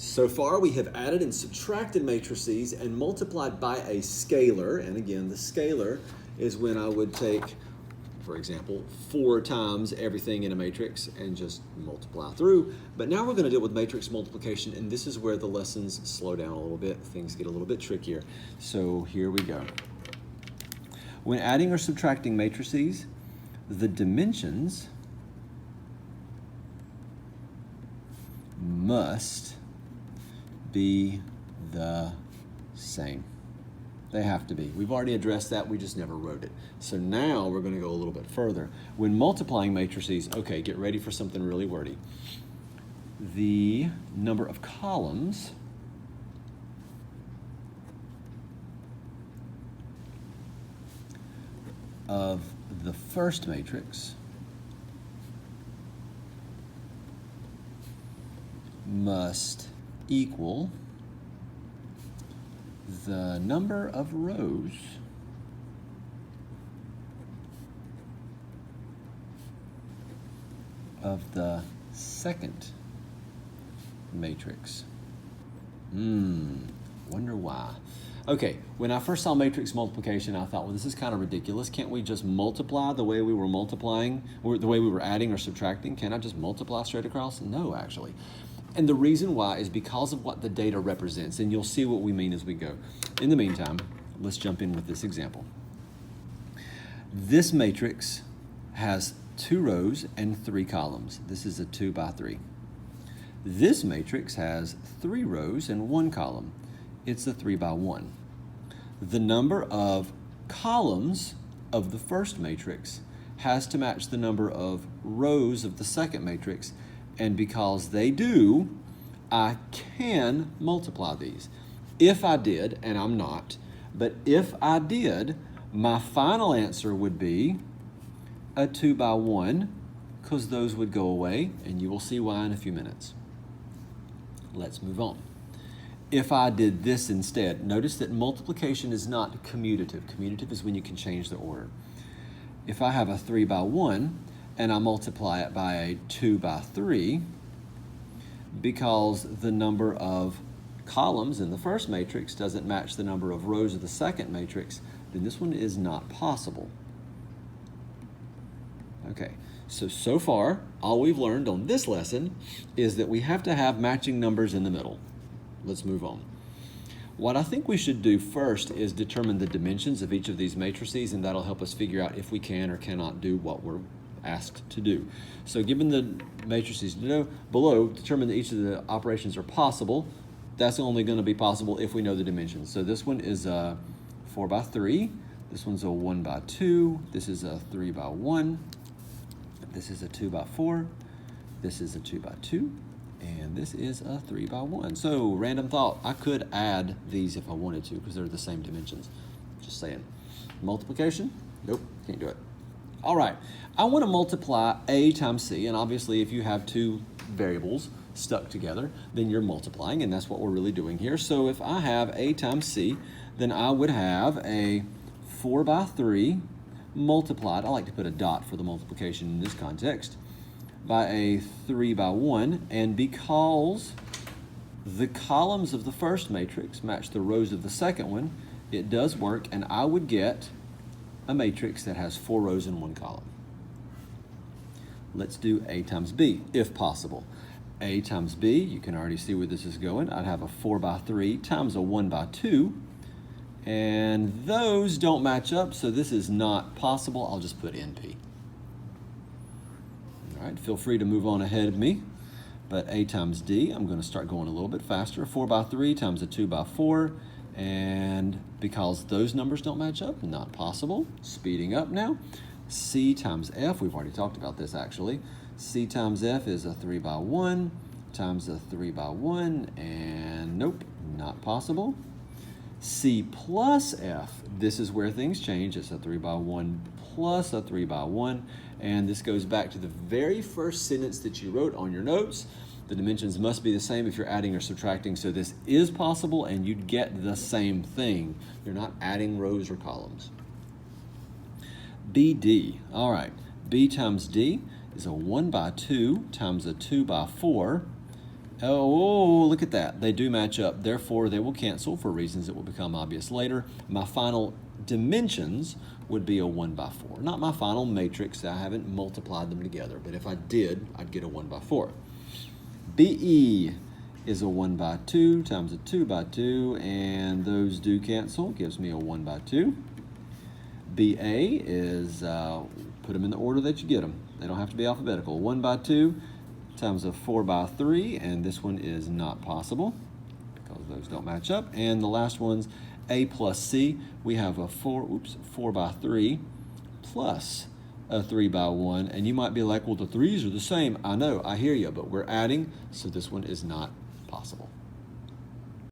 So far, we have added and subtracted matrices and multiplied by a scalar. And again, the scalar is when I would take, for example, 4 times everything in a matrix and just multiply through. But now we're going to deal with matrix multiplication, and this is where the lessons slow down a little bit. Things get a little bit trickier. So here we go. When adding or subtracting matrices, the dimensions must be the same. They have to be. We've already addressed that, we just never wrote it. So now we're going to go a little bit further. When multiplying matrices, okay, get ready for something really wordy. The number of columns of the first matrix must equal the number of rows of the second matrix. Wonder why. Okay, when I first saw matrix multiplication, I thought, well, this is kind of ridiculous. Can't we just multiply the way we were multiplying, or the way we were adding or subtracting? Can't I just multiply straight across? No, actually. And the reason why is because of what the data represents, and you'll see what we mean as we go. In the meantime, let's jump in with this example. This matrix has 2 rows and 3 columns. This is a 2 by 3. This matrix has 3 rows and 1 column. It's a 3 by 1. The number of columns of the first matrix has to match the number of rows of the second matrix, and because they do, I can multiply these. If I did, and I'm not, but if I did, my final answer would be a 2 by 1, because those would go away, and you will see why in a few minutes. Let's move on. If I did this instead, notice that multiplication is not commutative. Commutative is when you can change the order. If I have a 3 by 1, and I multiply it by a 2 by 3, because the number of columns in the first matrix doesn't match the number of rows of the second matrix, then this one is not possible. Okay, so far, all we've learned on this lesson is that we have to have matching numbers in the middle. Let's move on. What I think we should do first is determine the dimensions of each of these matrices, and that'll help us figure out if we can or cannot do what we're asked to do. So given the matrices below, determine that each of the operations are possible. That's only going to be possible if we know the dimensions. So this one is a 4 by 3. This one's a 1 by 2. This is a 3 by 1. This is a 2 by 4. This is a 2 by 2. And this is a 3 by 1. So random thought, I could add these if I wanted to because they're the same dimensions. Just saying. Multiplication? Nope, can't do it. All right, I want to multiply A times C, and obviously if you have 2 variables stuck together, then you're multiplying, and that's what we're really doing here. So if I have A times C, then I would have a 4 by 3 multiplied, I like to put a dot for the multiplication in this context, by a 3 by 1, and because the columns of the first matrix match the rows of the second one, it does work, and I would get a matrix that has 4 rows and 1 column. Let's do A times B, if possible. A times B, you can already see where this is going. I'd have a 4 by 3 times a 1 by 2, and those don't match up, so this is not possible. I'll just put NP. All right, feel free to move on ahead of me, but A times D, I'm going to start going a little bit faster. 4 by 3 times a 2 by 4, and because those numbers don't match up, not possible. Speeding up now. C times F, we've already talked about this actually. C times F is a 3 by 1 times a 3 by 1, and nope, not possible. C plus F, this is where things change. It's a 3 by 1 plus a 3 by 1, and this goes back to the very first sentence that you wrote on your notes. The dimensions must be the same if you're adding or subtracting, so this is possible and you'd get the same thing. You're not adding rows or columns. BD, all right, B times D is a 1 by 2 times a 2 by 4, Oh, look at that. They do match up. Therefore, they will cancel for reasons that will become obvious later. My final dimensions would be a 1 by 4. Not my final matrix. I haven't multiplied them together. But if I did, I'd get a 1 by 4. BE is a 1 by 2 times a 2 by 2. And those do cancel. Gives me a 1 by 2. BA is, put them in the order that you get them. They don't have to be alphabetical. 1 by 2 times a 4 by 3, and this one is not possible because those don't match up. And the last one's A plus C. We have a 4 by 3 plus a 3 by 1, and you might be like, well, the 3's are the same. I know, I hear you, but we're adding, so this one is not possible.